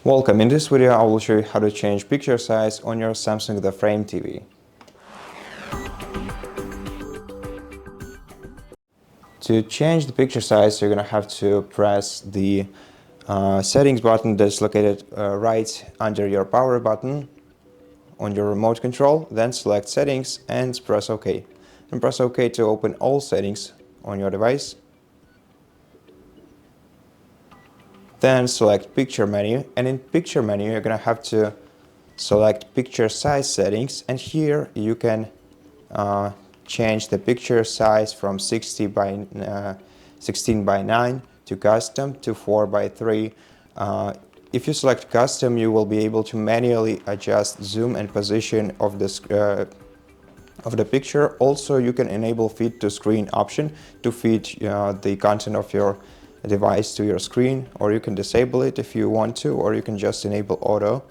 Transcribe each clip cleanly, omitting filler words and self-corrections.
Welcome. In this video I will show you how to change picture size on your Samsung The Frame TV. To change the picture size, you're going to have to press the settings button that's located right under your power button on your remote control. Then select settings and press OK. And press OK to open all settings on your device. Then select picture menu, and in picture menu you're going to have to select picture size settings, and here you can change the picture size from 16 by 9 to custom to 4 by 3. If you select custom, you will be able to manually adjust zoom and position of the picture. Also, you can enable feed to screen option to feed the content of your device to your screen, or you can disable it if you want to, or you can just enable auto,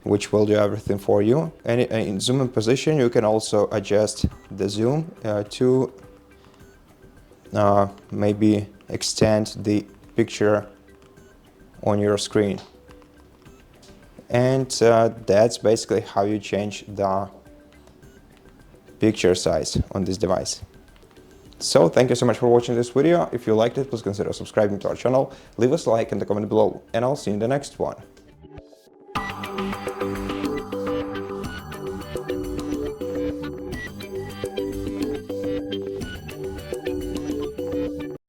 which will do everything for you. And in zoom and position you can also adjust the zoom to maybe extend the picture on your screen. And that's basically how you change the picture size on this device. So thank you so much for watching this video. If you liked it, please consider subscribing to our channel, leave us a like and a comment below, and I'll see you in the next one.